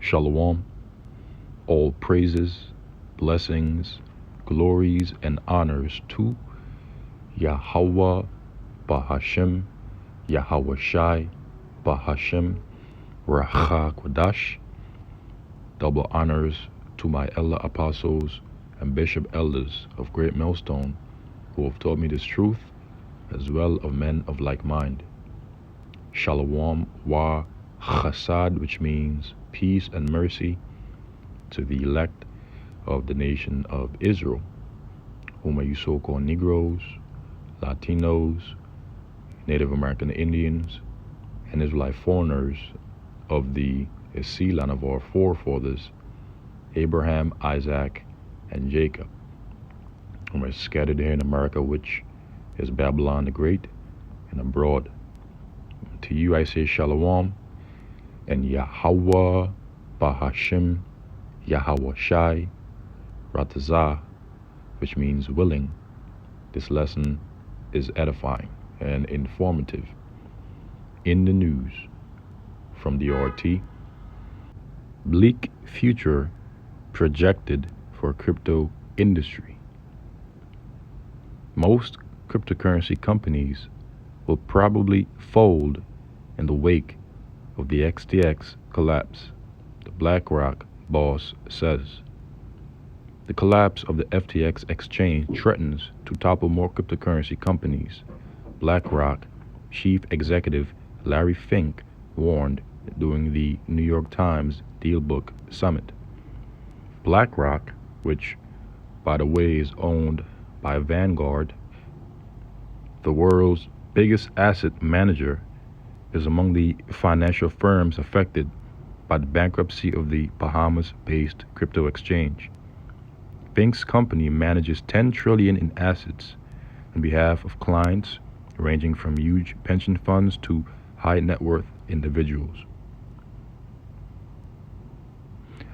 Shalom, all praises, blessings, glories, and honors to Yahweh Bahashem, Yahweh Shai Bahashem, Racha Kodash. Double honors to my elder apostles and bishop elders of Great Millstone who have taught me this truth, as well of men of like mind. Shalom wa chasad, which means peace and mercy, to the elect of the nation of Israel, whom are you so-called Negroes, Latinos, Native American Indians, and Israelite foreigners of the sea line of our forefathers, Abraham, Isaac, and Jacob, whom are scattered here in America, which is Babylon the Great, and abroad. To you I say Shalom, and Yahweh Bahashem, Yahweh Shai, Ratazah, which means willing. This lesson is edifying and informative. In the news from the RT, bleak future projected for crypto industry. Most cryptocurrency companies will probably fold in the wake of the XTX collapse, the BlackRock boss says. The collapse of the FTX exchange threatens to topple more cryptocurrency companies, BlackRock chief executive Larry Fink warned during the New York Times Dealbook Summit. BlackRock, which, by the way, is owned by Vanguard, the world's biggest asset manager, is among the financial firms affected by the bankruptcy of the Bahamas-based crypto exchange. Fink's company manages $10 trillion in assets on behalf of clients ranging from huge pension funds to high net worth individuals.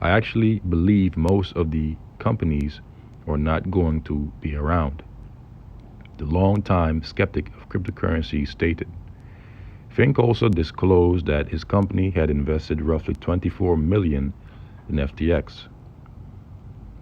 I actually believe most of the companies are not going to be around. The longtime skeptic of cryptocurrency stated. Fink also disclosed that his company had invested roughly $24 million in FTX.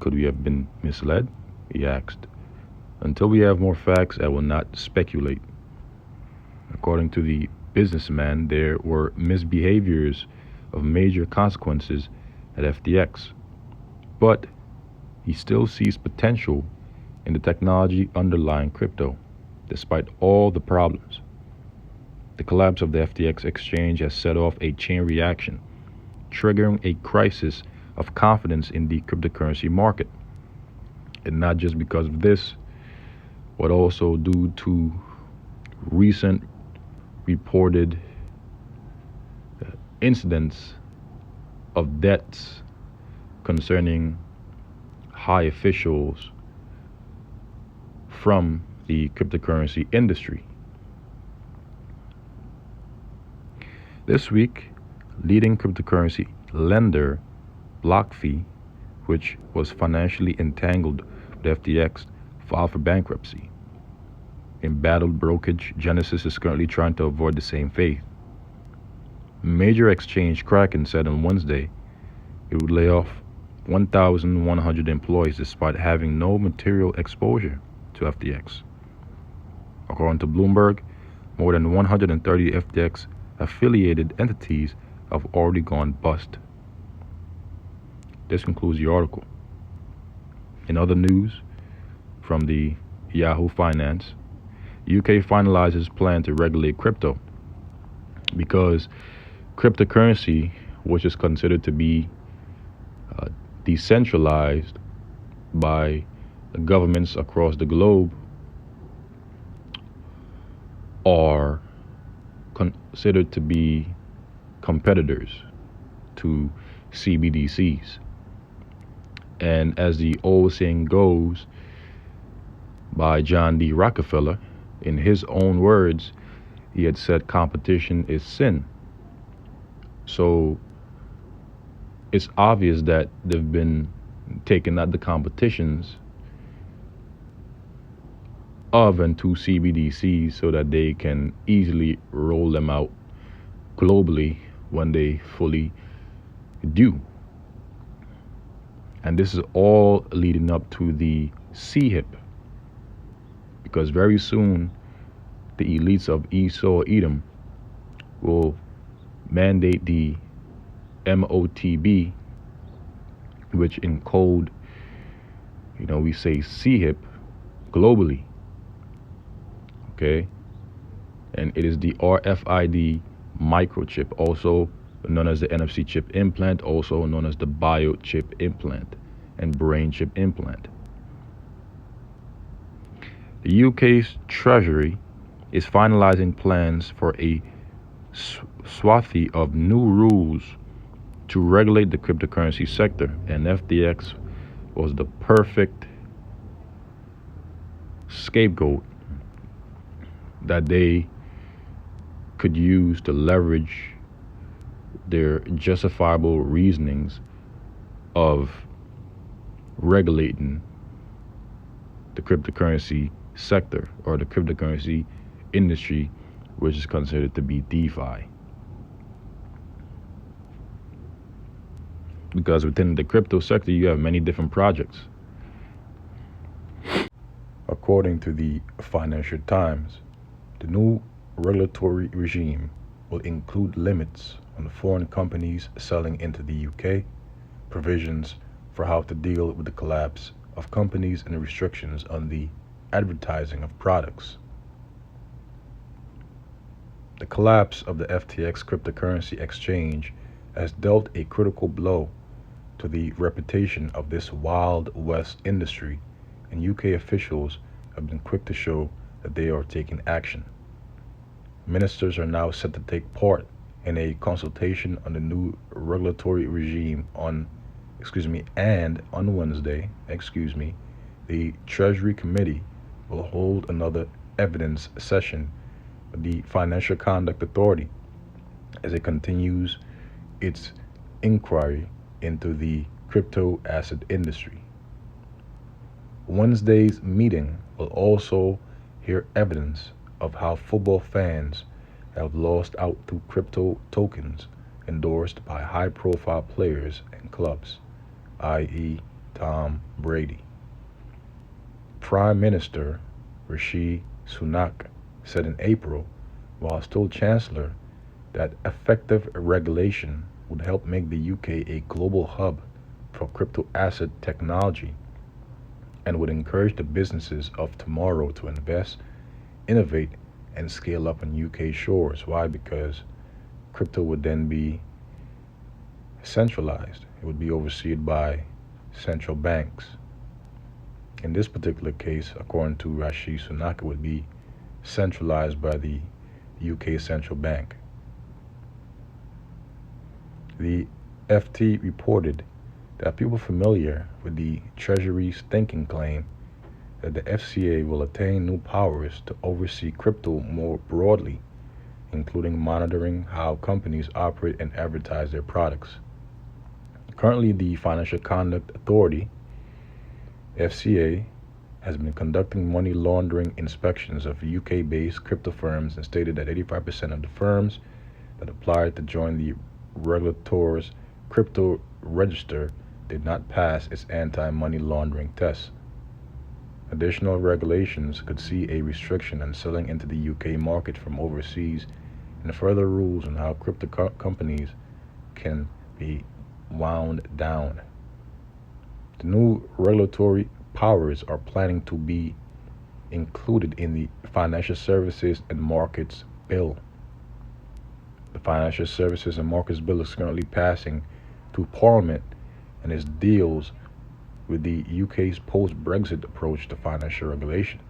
Could we have been misled? He asked. Until we have more facts, I will not speculate. According to the businessman, there were misbehaviors of major consequences at FTX, but he still sees potential in the technology underlying crypto, despite all the problems. The collapse of the FTX exchange has set off a chain reaction, triggering a crisis of confidence in the cryptocurrency market. And not just because of this, but also due to recent reported incidents of debts concerning high officials from the cryptocurrency industry. This week, leading cryptocurrency lender BlockFi, which was financially entangled with FTX, filed for bankruptcy. Embattled brokerage Genesis is currently trying to avoid the same fate. Major exchange Kraken said on Wednesday it would lay off 1,100 employees despite having no material exposure to FTX. According to Bloomberg, more than 130 FTX affiliated entities have already gone bust. This concludes the article. In other news from the Yahoo Finance, UK finalizes plan to regulate crypto because cryptocurrency, which is considered to be decentralized by governments across the globe, are considered to be competitors to CBDCs. And as the old saying goes by John D. Rockefeller, in his own words, he had said competition is sin. So it's obvious that they've been taking out the competitions of and to CBDCs so that they can easily roll them out globally when they fully due. And this is all leading up to the CHIP, because very soon the elites of Esau Edom will mandate the MOTB, which in code, we say CHIP globally. Okay? And it is the RFID microchip, also known as the NFC chip implant, also known as the biochip implant and brain chip implant. The UK's Treasury is finalizing plans for a swathe of new rules to regulate the cryptocurrency sector, and FTX was the perfect scapegoat that they could use to leverage their justifiable reasonings of regulating the cryptocurrency sector or the cryptocurrency industry, which is considered to be DeFi. Because within the crypto sector, you have many different projects. According to the Financial Times, the new regulatory regime will include limits on foreign companies selling into the UK, provisions for how to deal with the collapse of companies, and restrictions on the advertising of products. The collapse of the FTX cryptocurrency exchange has dealt a critical blow to the reputation of this Wild West industry, and UK officials have been quick to show that they are taking action. Ministers are now set to take part in a consultation on the new regulatory regime and on Wednesday, the Treasury Committee will hold another evidence session with the Financial Conduct Authority as it continues its inquiry into the crypto asset industry. Wednesday's meeting will also hear evidence of how football fans have lost out to crypto tokens endorsed by high-profile players and clubs, i.e. Tom Brady. Prime Minister Rishi Sunak said in April, while still Chancellor, that effective regulation would help make the UK a global hub for crypto asset technology and would encourage the businesses of tomorrow to invest, innovate, and scale up on UK shores. Why? Because crypto would then be centralized. It would be overseen by central banks. In this particular case, according to Rishi Sunak, it would be centralized by the UK Central Bank. The FT reported that people familiar with the Treasury's thinking claim that the FCA will attain new powers to oversee crypto more broadly, including monitoring how companies operate and advertise their products. Currently, the Financial Conduct Authority, FCA, has been conducting money laundering inspections of UK-based crypto firms and stated that 85% of the firms that applied to join the regulator's crypto register did not pass its anti-money laundering tests. Additional regulations could see a restriction on selling into the UK market from overseas and further rules on how crypto companies can be wound down. The new regulatory powers are planning to be included in the Financial Services and Markets Bill. The Financial Services and Markets Bill is currently passing through Parliament and it deals with the UK's post-Brexit approach to financial regulation.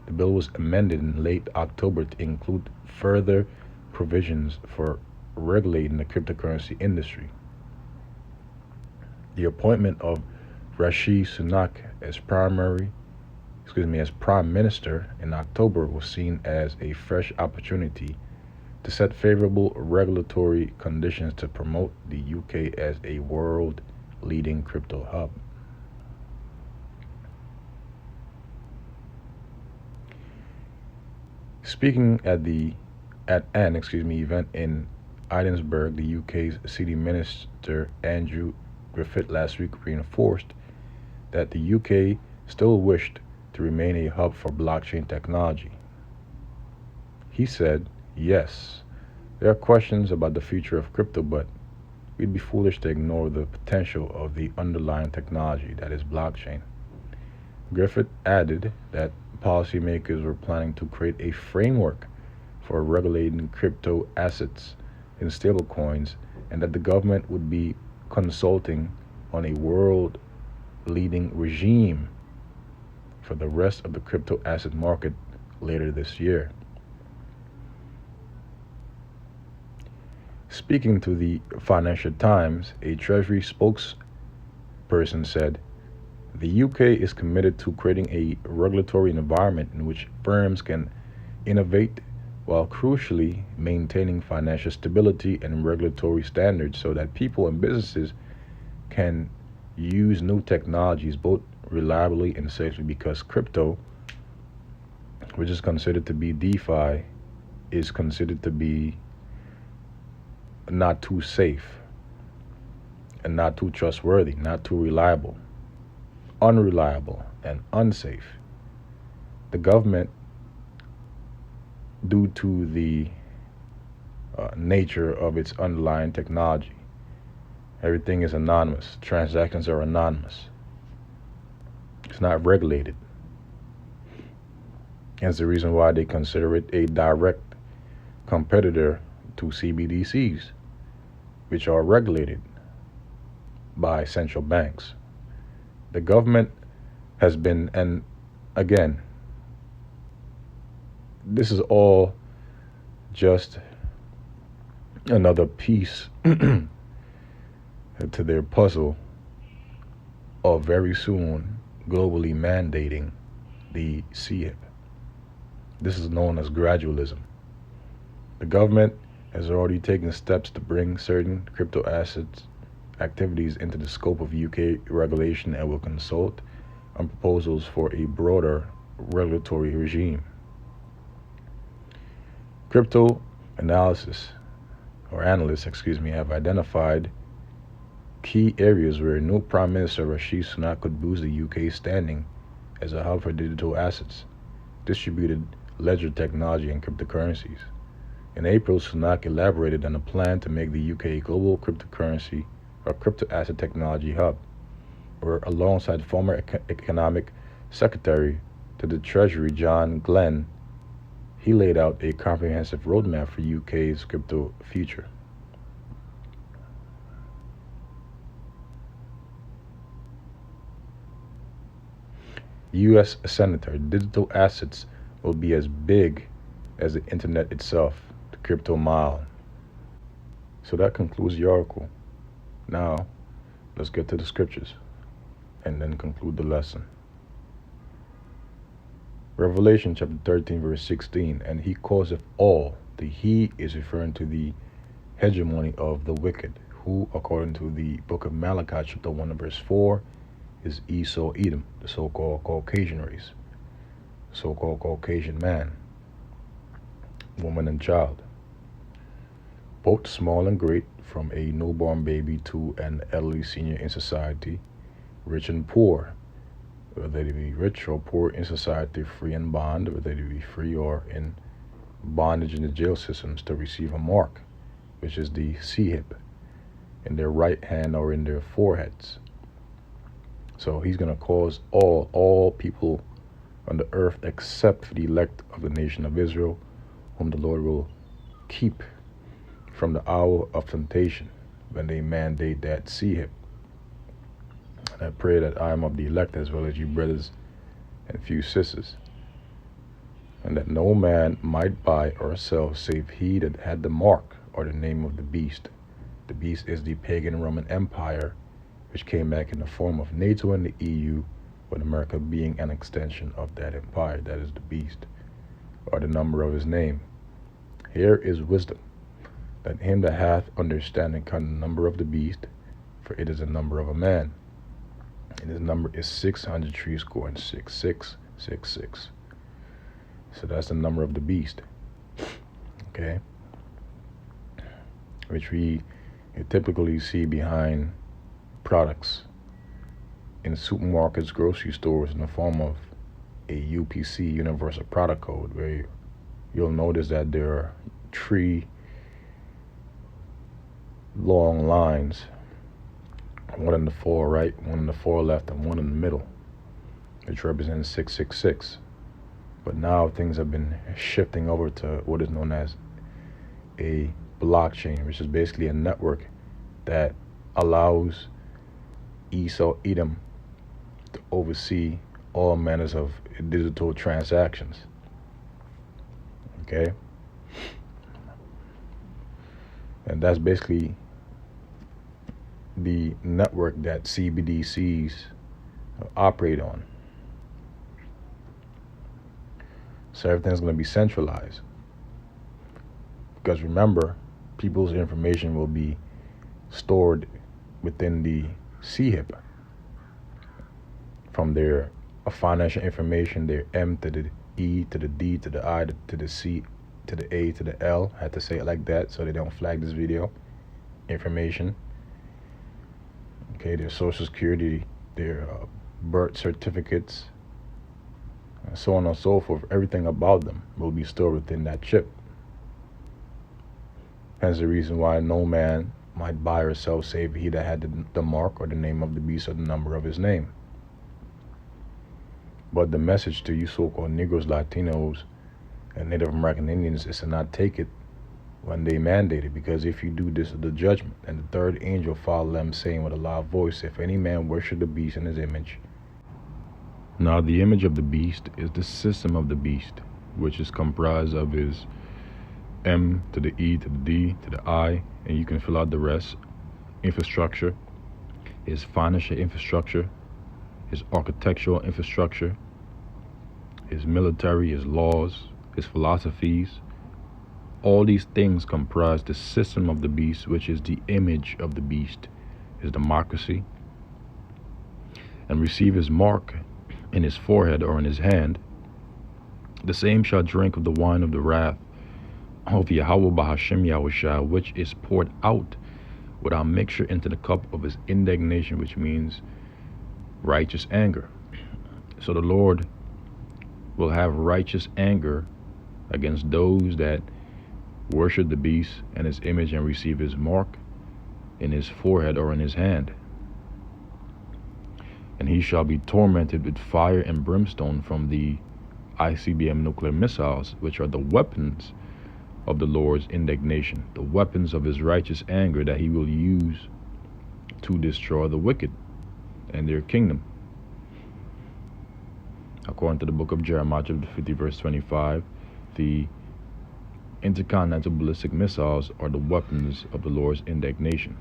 The bill was amended in late October to include further provisions for regulating the cryptocurrency industry. The appointment of Rishi Sunak as Prime Minister in October was seen as a fresh opportunity to set favorable regulatory conditions to promote the UK as a world-leading crypto hub. Speaking at an event in Edinburgh, the UK's city minister Andrew Griffith last week reinforced that the UK still wished to remain a hub for blockchain technology. He said, "Yes, there are questions about the future of crypto, but we'd be foolish to ignore the potential of the underlying technology that is blockchain." Griffith added that policymakers were planning to create a framework for regulating crypto assets and stablecoins, and that the government would be consulting on a world leading regime for the rest of the crypto asset market later this year. Speaking to the Financial Times, a Treasury spokesperson said, "The UK is committed to creating a regulatory environment in which firms can innovate while crucially maintaining financial stability and regulatory standards so that people and businesses can use new technologies both reliably and safely, because crypto, which is considered to be DeFi, is considered to be not too safe and not too trustworthy, not too reliable, unreliable, and unsafe. The government, due to the nature of its underlying technology, everything is anonymous. Transactions are anonymous. It's not regulated. That's the reason why they consider it a direct competitor to CBDCs, which are regulated by central banks. The government has been, and again, this is all just another piece to their puzzle of very soon globally mandating the CHIP. This is known as gradualism. The government has already taken steps to bring certain crypto assets activities into the scope of UK regulation and will consult on proposals for a broader regulatory regime. Crypto analysts have identified key areas where new Prime Minister Rishi Sunak could boost the UK's standing as a hub for digital assets, distributed ledger technology, and cryptocurrencies. In April, Sunak elaborated on a plan to make the UK a global cryptocurrency or crypto asset technology hub, where alongside former Economic Secretary to the Treasury John Glenn, he laid out a comprehensive roadmap for UK's crypto future. U.S. Senator, digital assets will be as big as the internet itself, the crypto mile. So that concludes the article. Now, let's get to the scriptures and then conclude the lesson. Revelation chapter 13, verse 16, and he causeth all. The he is referring to the hegemony of the wicked, who, according to the book of Malachi chapter 1 verse 4, is Esau Edom, the so-called Caucasian race, so-called Caucasian man, woman, and child, both small and great, from a newborn baby to an elderly senior in society, rich and poor, whether they be rich or poor in society, free and bond, whether they be free or in bondage in the jail systems, to receive a mark, which is the CHIP, in their right hand or in their foreheads. So he's going to cause all people on the earth except for the elect of the nation of Israel, whom the Lord will keep from the hour of temptation when they mandate that CHIP. And I pray that I am of the elect as well as you brothers and few sisters, and that no man might buy or sell save he that had the mark or the name of the beast. The beast is the pagan Roman Empire, which came back in the form of NATO and the EU, with America being an extension of that empire. That is the beast, or the number of his name. Here is wisdom. Let him that hath understanding count the number of the beast, for it is the number of a man. And his number is 666, 666. So that's the number of the beast. Okay. which we typically see behind products in supermarkets, grocery stores, in the form of a UPC, Universal Product Code, where you'll notice that there are 3 long lines, one in the far right, one in the far left, and one in the middle, which represents 666. But now things have been shifting over to what is known as a blockchain, which is basically a network that allows Esau Edom to oversee all manners of digital transactions. Okay? And that's basically the network that CBDCs operate on. So everything's going to be centralized. Because remember, people's information will be stored within the CHIP, from their financial information, their M to the E to the D to the I to the C to the A to the L. I had to say it like that so they don't flag this video. Information. Okay, their social security, their birth certificates, and so on and so forth. Everything about them will be stored within that chip. Hence the reason why no man might buy or sell save he that had the mark or the name of the beast or the number of his name. But the message to you so-called Negroes, Latinos, and Native American Indians is to not take it when they mandate it, because if you do, this is the judgment. And the third angel followed them, saying with a loud voice, if any man worship the beast in his image. Now the image of the beast is the system of the beast, which is comprised of his M to the E to the D to the I, and you can fill out the rest. Infrastructure, his financial infrastructure, his architectural infrastructure, his military, his laws, his philosophies. All these things comprise the system of the beast, which is the image of the beast, his democracy, and receive his mark in his forehead or in his hand. The same shall drink of the wine of the wrath of Yahweh Bahashem Yahushua, which is poured out without mixture into the cup of his indignation, which means righteous anger. So the Lord will have righteous anger against those that worship the beast and his image and receive his mark in his forehead or in his hand. And he shall be tormented with fire and brimstone from the ICBM nuclear missiles, which are the weapons of the Lord's indignation, the weapons of his righteous anger that he will use to destroy the wicked and their kingdom. According to the book of Jeremiah, chapter 50, verse 25, the intercontinental ballistic missiles are the weapons of the Lord's indignation.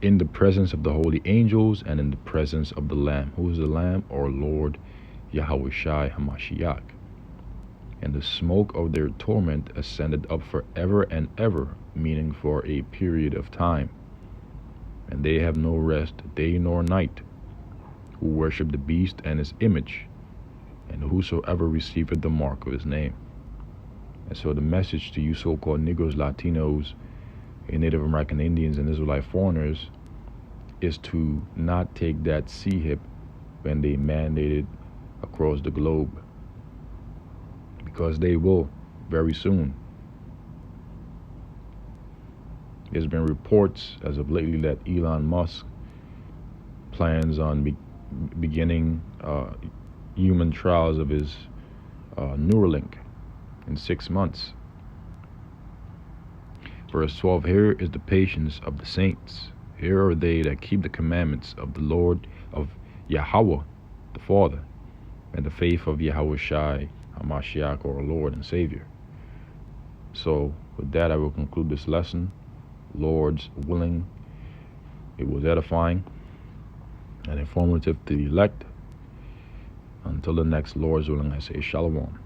In the presence of the holy angels and in the presence of the Lamb. Who is the Lamb? Our Lord Yahweh Shai HaMashiach. And the smoke of their torment ascended up forever and ever, meaning for a period of time. And they have no rest day nor night, who worship the beast and his image, and whosoever receiveth the mark of his name. And so the message to you so-called Negroes, Latinos, and Native American Indians and Israelite foreigners is to not take that CHIP when they mandate it across the globe, because they will very soon. There's been reports as of lately that Elon Musk plans on beginning human trials of his Neuralink in 6 months. Verse 12, here is the patience of the saints. Here are they that keep the commandments of the Lord, of Yahweh, the Father, and the faith of Yahweh Shai HaMashiach, our Lord and Savior. So with that, I will conclude this lesson. Lord's willing, it was edifying and informative to the elect. Until the next Lord's willing, I say Shalom.